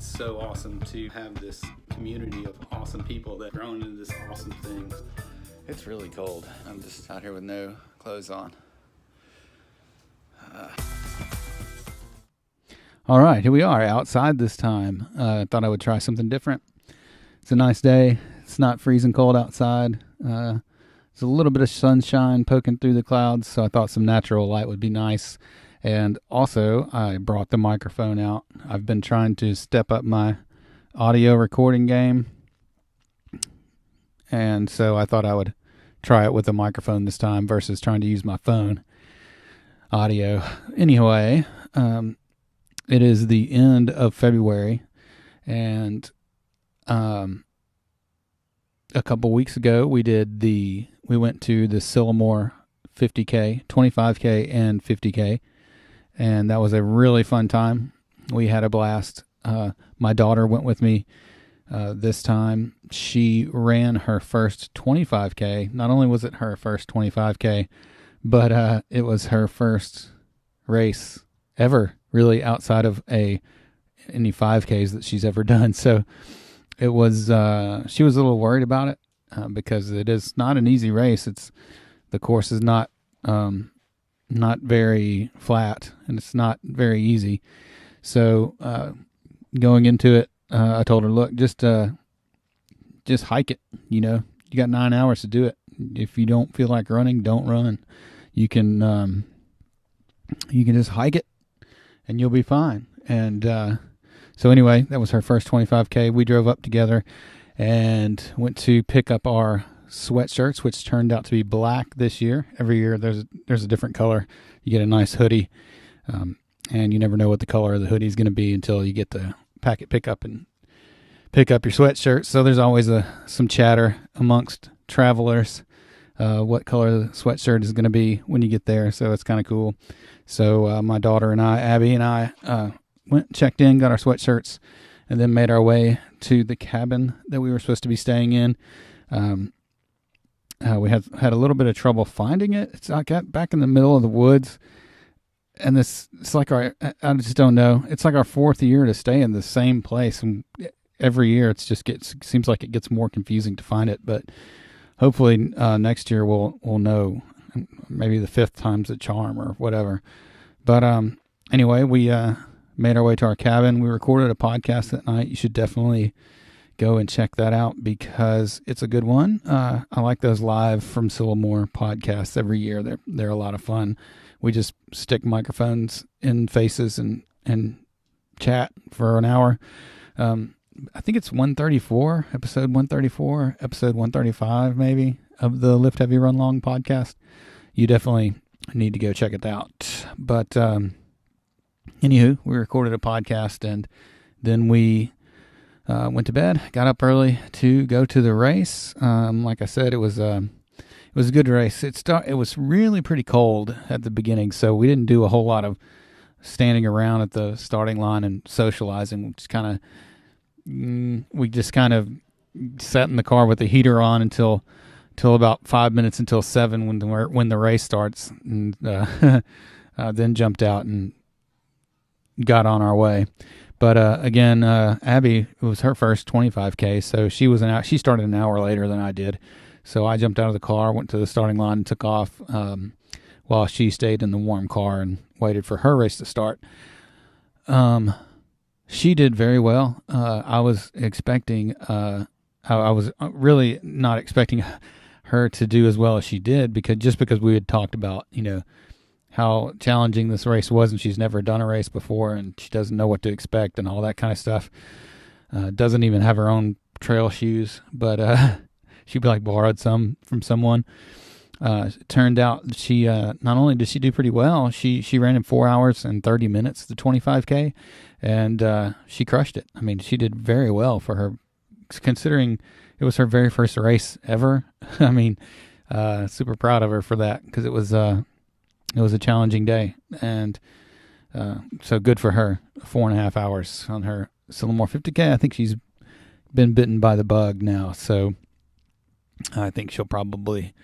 It's so awesome to have this community of awesome people that grown into this awesome thing. It's really cold. I'm just out here with no clothes on. All right, here we are outside this time. Thought I would try something different. It's a nice day. It's not freezing cold outside. There's a little bit of sunshine poking through the clouds, so I thought some natural light would be nice. And also, I brought the microphone out. I've been trying to step up my audio recording game, and so I thought I would try it with a microphone this time versus trying to use my phone audio. Anyway, it is the end of February, and a couple weeks ago we went to the Sylamore 50K, 25K, and 50K. And that was a really fun time. We had a blast. My daughter went with me this time. She ran her first 25K. Not only was it her first 25K, but it was her first race ever, really, outside of any 5Ks that she's ever done. So it was. She was a little worried about it because it is not an easy race. The course is not very flat, and it's not very easy. So going into it, I told her, look, just hike it. You got 9 hours to do it. If you don't feel like running, don't run. You can just hike it and you'll be fine. And so anyway, that was her first 25K. We drove up together and went to pick up our sweatshirts, which turned out to be black this year. Every year there's a different color. You get a nice hoodie, and you never know what the color of the hoodie is going to be until you get to pick up your sweatshirt. So there's always some chatter amongst travelers what color the sweatshirt is going to be when you get there. So it's kind of cool. So my daughter and I, Abby and I, went, checked in, got our sweatshirts, and then made our way to the cabin that we were supposed to be staying in. We had a little bit of trouble finding it. It's like back in the middle of the woods, and it's like I just don't know. It's like our fourth year to stay in the same place, and every year seems like it gets more confusing to find it. But hopefully next year we'll know. Maybe the fifth time's a charm or whatever. But anyway, we made our way to our cabin. We recorded a podcast that night. You should definitely go and check that out because it's a good one. I like those live from Sylamore podcasts every year. They're a lot of fun. We just stick microphones in faces and chat for an hour. I think it's episode 134, episode 135 maybe of the Lift Heavy Run Long podcast. You definitely need to go check it out. But anywho, we recorded a podcast and then we went to bed, got up early to go to the race. Like I said, it was a good race. It was really pretty cold at the beginning, so we didn't do a whole lot of standing around at the starting line and socializing. We just kind of sat in the car with the heater on until about 5 minutes until 7 when the race starts, and then jumped out and got on our way. But again, Abby, it was her first 25K, so she started an hour later than I did. So I jumped out of the car, went to the starting line, and took off while she stayed in the warm car and waited for her race to start. She did very well. I was really not expecting her to do as well as she did because we had talked about, how challenging this race was, and she's never done a race before, and she doesn't know what to expect and all that kind of stuff. Doesn't even have her own trail shoes, but she borrowed some from someone. It turned out she not only did she do pretty well, she ran in 4 hours and 30 minutes the 25K, and she crushed it. I mean, she did very well for her, considering it was her very first race ever. I mean, super proud of her for that because it was a challenging day, and so good for her. 4.5 hours on her Sylamore 50K. I think she's been bitten by the bug now, so I think she'll probably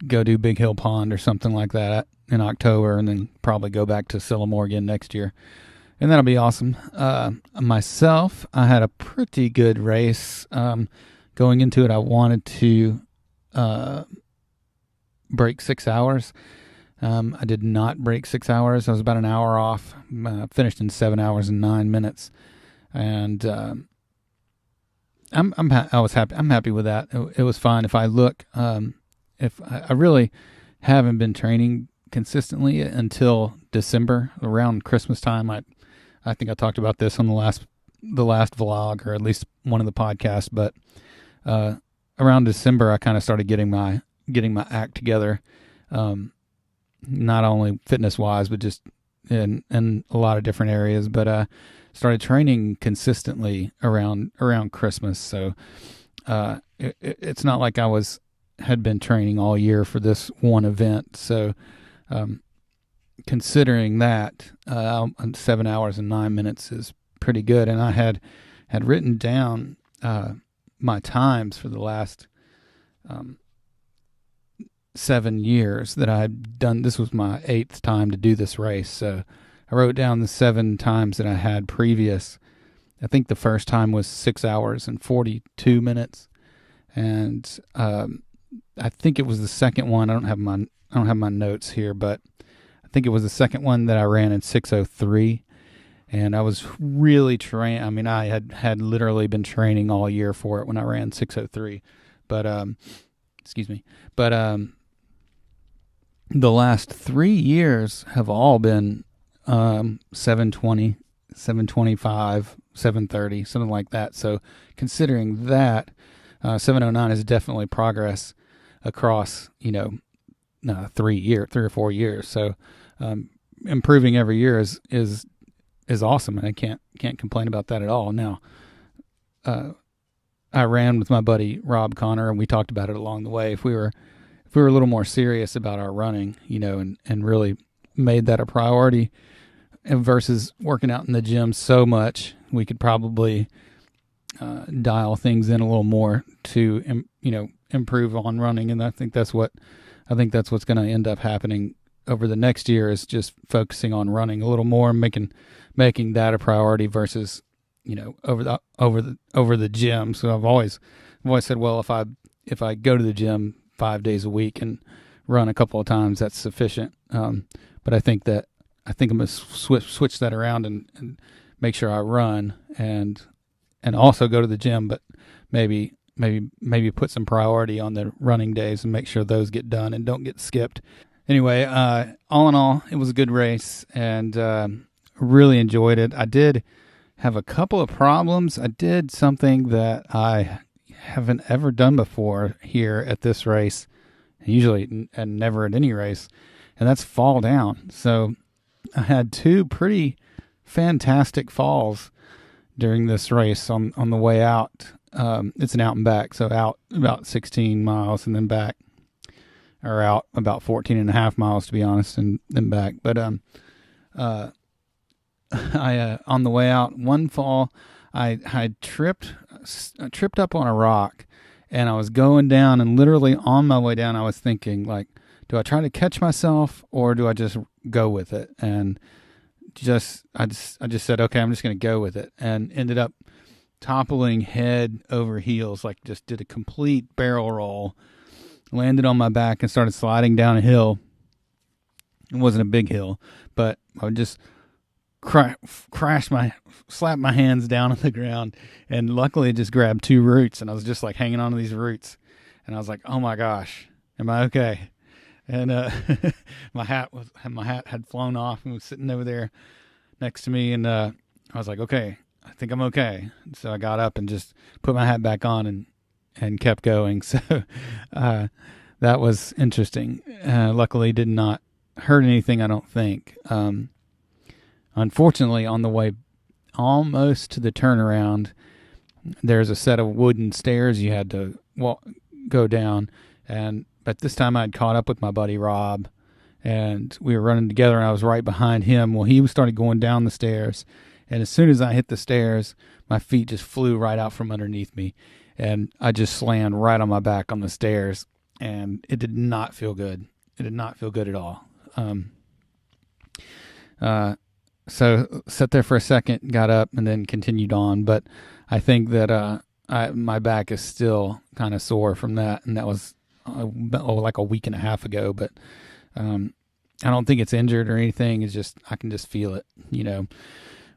go do Big Hill Pond or something like that in October, and then probably go back to Sylamore again next year. and that'll be awesome. Myself, I had a pretty good race. Going into it, I wanted to break 6 hours. I did not break 6 hours. I was about an hour off. Finished in 7 hours and 9 minutes, and I was happy. I'm happy with that. It was fine. If I look, if I really haven't been training consistently until December, around Christmas time. I think I talked about this on the last vlog, or at least one of the podcasts. But around December, I kind of started getting my act together. Not only fitness wise, but just in a lot of different areas. But started training consistently around Christmas. So it's not like I had been training all year for this one event. So considering that, 7 hours and 9 minutes is pretty good. And I had written down my times for the last 7 years that I'd done. This was my 8th time to do this race. So I wrote down the 7 times that I had previous. I think the first time was 6 hours and 42 minutes. And I think it was the second one. I don't have my notes here, but I think it was the second one that I ran in 6:03. And I was really trained. I mean, I had literally been training all year for it when I ran 6:03. But excuse me. But the last 3 years have all been 7:20, 7:25, 7:30, something like that. So considering that, 7:09 is definitely progress across 3 or 4 years. So improving every year is awesome, and I can't complain about that at all. Now, I ran with my buddy Rob Connor, and we talked about it along the way. If we were a little more serious about our running, and really made that a priority, versus working out in the gym so much, we could probably dial things in a little more to improve on running. And I think that's what's going to end up happening over the next year, is just focusing on running a little more, making that a priority versus over the gym. So I've always said, well, if I go to the gym 5 days a week and run a couple of times, that's sufficient. But I think I'm going to switch that around and make sure I run and also go to the gym, but maybe put some priority on the running days and make sure those get done and don't get skipped. Anyway, all in all, it was a good race, and really enjoyed it. I did have a couple of problems. I did something that I haven't ever done before here at this race, usually and never at any race, and that's fall down. So I had 2 pretty fantastic falls during this race on the way out. It's an out and back, so out about 16 miles and then back, or out about 14 and a half miles, to be honest, and then back. But I on the way out, one fall, I tripped up on a rock, and I was going down, and literally on my way down, I was thinking, like, do I try to catch myself or do I just go with it? And I just said, okay, I'm just going to go with it, and ended up toppling head over heels, like just did a complete barrel roll, landed on my back and started sliding down a hill. It wasn't a big hill, but I would just slap my hands down on the ground, and luckily it just grabbed 2 roots, and I was just like hanging on to these roots, and I was like, oh my gosh, am I okay? And my hat had flown off and was sitting over there next to me, and I was like, okay, I think I'm okay. So I got up and just put my hat back on and kept going. So that was interesting. Luckily did not hurt anything, I don't think. Unfortunately, on the way almost to the turnaround, there's a set of wooden stairs you had to go down, but this time I'd caught up with my buddy Rob, and we were running together, and I was right behind him. Well, he started going down the stairs, and as soon as I hit the stairs, my feet just flew right out from underneath me, and I just slammed right on my back on the stairs, and it did not feel good. It did not feel good at all. so sat there for a second, got up, and then continued on. But I think that my back is still kind of sore from that, and that was like a week and a half ago. But I don't think it's injured or anything. It's just I can just feel it,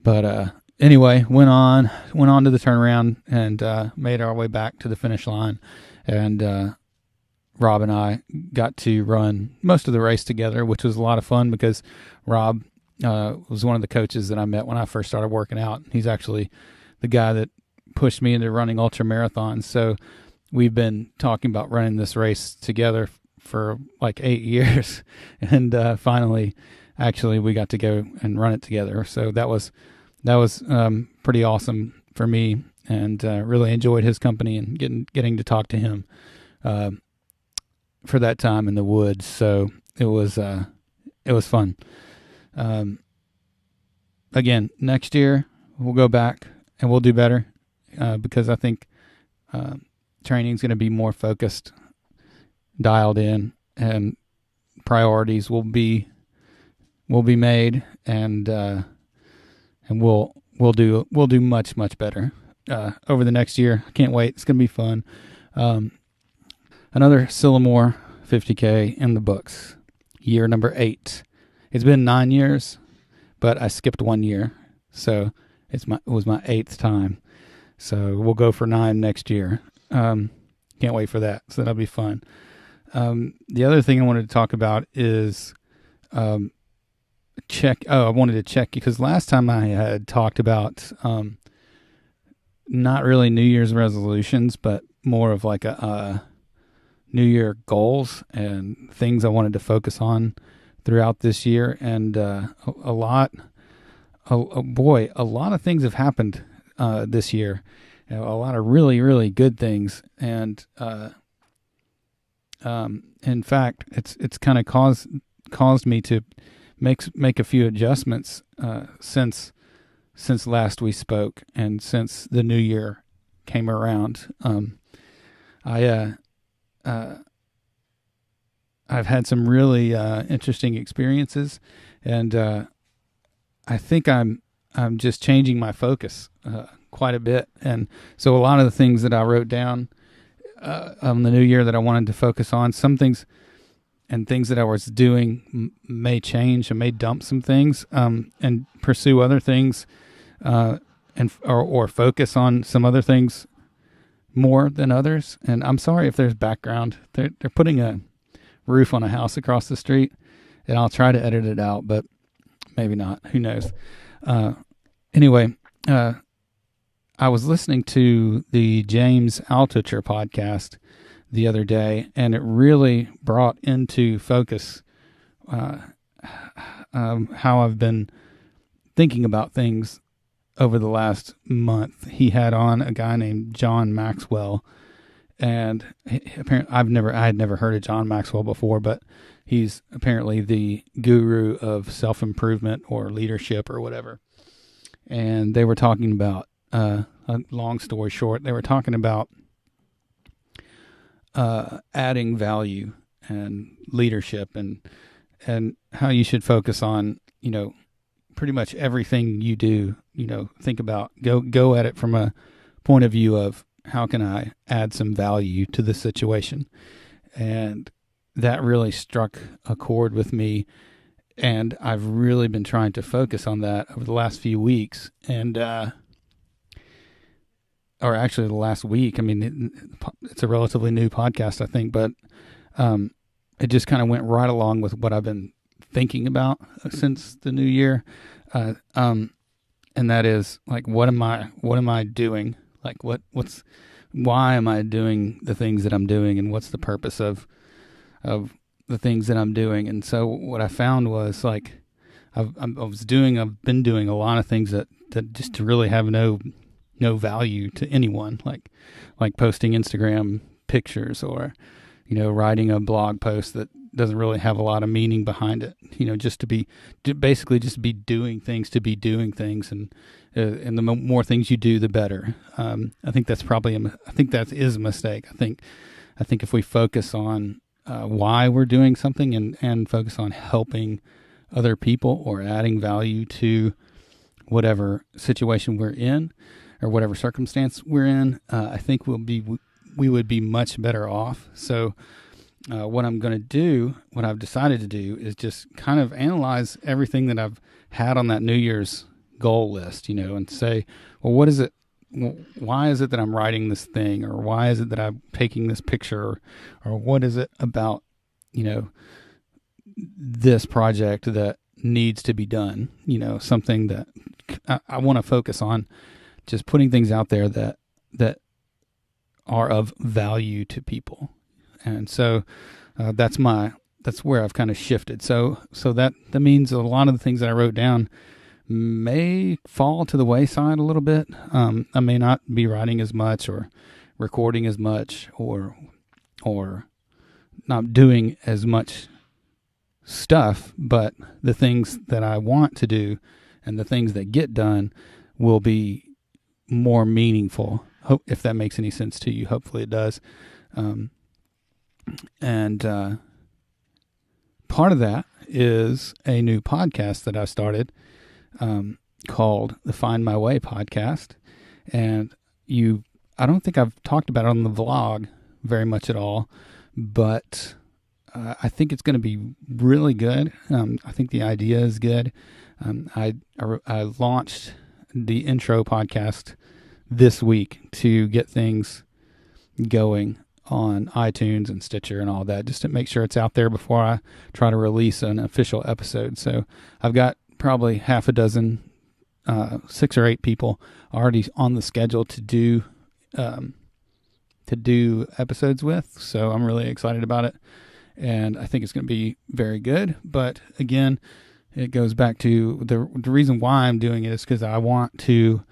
But anyway, went on to the turnaround and made our way back to the finish line, and Rob and I got to run most of the race together, which was a lot of fun because Rob was one of the coaches that I met when I first started working out. He's actually the guy that pushed me into running ultra marathons. So we've been talking about running this race together for like 8 years, and finally, actually, we got to go and run it together. So that was pretty awesome for me, and really enjoyed his company and getting to talk to him for that time in the woods. So it was fun. Again, next year we'll go back and we'll do better because I think training is going to be more focused, dialed in, and priorities will be made, and we'll do much better over the next year. I can't wait. It's going to be fun. Another Sylamore 50K in the books. Year number 8. It's been 9 years, but I skipped 1 year, so it was my 8th time. So we'll go for 9 next year. Can't wait for that. So that'll be fun. The other thing I wanted to talk about is I wanted to check because last time I had talked about not really New Year's resolutions, but more of like a New Year goals and things I wanted to focus on throughout this year. And a lot of things have happened this year. A lot of really, really good things. And in fact, it's kind of caused me to make a few adjustments since last we spoke and since the new year came around. I've had some really interesting experiences, and I think I'm just changing my focus quite a bit. And so a lot of the things that I wrote down on the new year that I wanted to focus on, some things and things that I was doing may change. I may dump some things and pursue other things, or focus on some other things more than others. And I'm sorry if there's background. They're putting a roof on a house across the street, and I'll try to edit it out, but maybe not. Who knows? Anyway, I was listening to the James Altucher podcast the other day, and it really brought into focus how I've been thinking about things over the last month. He had on a guy named John Maxwell, and apparently I had never heard of John Maxwell before, but he's apparently the guru of self-improvement or leadership or whatever. And they were talking about, long story short, they were talking about adding value and leadership and how you should focus on, pretty much everything you do, think about, go at it from a point of view of how can I add some value to the situation. And that really struck a chord with me. And I've really been trying to focus on that over the last few weeks. And, or actually the last week. I mean, it's a relatively new podcast, I think, but it just kind of went right along with what I've been thinking about since the new year. And that is like, what am I doing? Like why am I doing the things that I'm doing, and what's the purpose of the things that I'm doing? And so what I found was like, I've been doing a lot of things that just to really have no value to anyone, like posting Instagram pictures or, writing a blog post that doesn't really have a lot of meaning behind it, just to be doing things to be doing things. And the more things you do, the better. I think that's I think that is a mistake. I think if we focus on why we're doing something and focus on helping other people or adding value to whatever situation we're in or whatever circumstance we're in, I think we would be much better off. So what I'm going to do, what I've decided to do, is just kind of analyze everything that I've had on that New Year's goal list, and say, well, what is it? Why is it that I'm writing this thing, or why is it that I'm taking this picture, or what is it about, this project that needs to be done? Something that I want to focus on, just putting things out there that are of value to people. And so that's where I've kind of shifted. So that means a lot of the things that I wrote down may fall to the wayside a little bit. I may not be writing as much or recording as much or not doing as much stuff, but the things that I want to do and the things that get done will be more meaningful. If that makes any sense to you, hopefully it does. And part of that is a new podcast that I started called the Find My Way podcast. And I don't think I've talked about it on the vlog very much at all, but I think it's going to be really good. I think the idea is good. I launched the intro podcast this week to get things going on iTunes and Stitcher and all that, just to make sure it's out there before I try to release an official episode. So I've got probably half a dozen, 6 or 8 people already on the schedule to do episodes with. So I'm really excited about it, and I think it's going to be very good. But again, it goes back to the reason why I'm doing it is because I want to.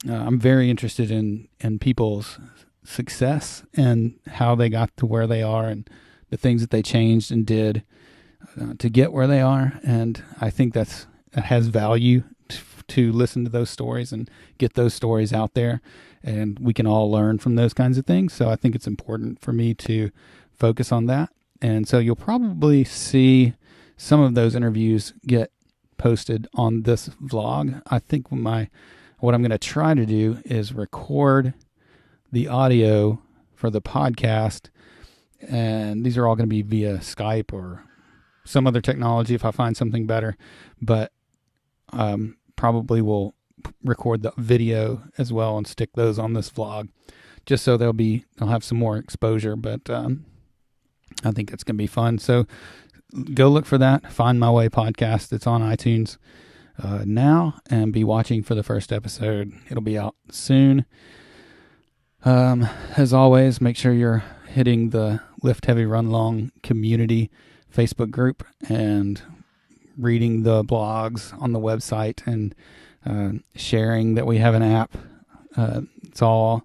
I'm very interested in people's success and how they got to where they are and the things that they changed and did to get where they are. And I think that has value to listen to those stories and get those stories out there, and we can all learn from those kinds of things. So I think it's important for me to focus on that. And so you'll probably see some of those interviews get posted on this vlog. I think what I'm going to try to do is record the audio for the podcast, and these are all going to be via Skype or some other technology if I find something better, but probably will record the video as well and stick those on this vlog just so they'll have some more exposure. But I think that's going to be fun. So go look for that Find My Way podcast. It's on iTunes now, and be watching for the first episode. It'll be out soon. As always, make sure you're hitting the Lift Heavy Run Long community Facebook group and reading the blogs on the website and sharing that we have an app. It's all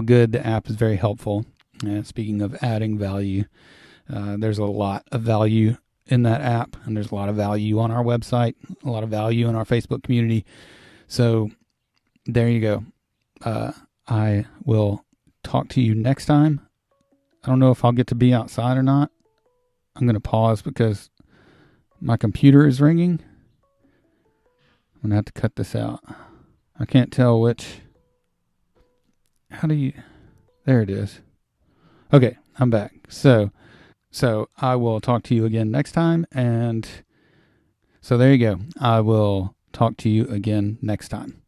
good. The app is very helpful. Speaking of adding value, there's a lot of value in that app, and there's a lot of value on our website, a lot of value in our Facebook community. So there you go. I will talk to you next time. I don't know if I'll get to be outside or not. I'm going to pause because my computer is ringing. I'm going to have to cut this out. I can't tell which. There it is. Okay, I'm back. So I will talk to you again next time. And so there you go. I will talk to you again next time.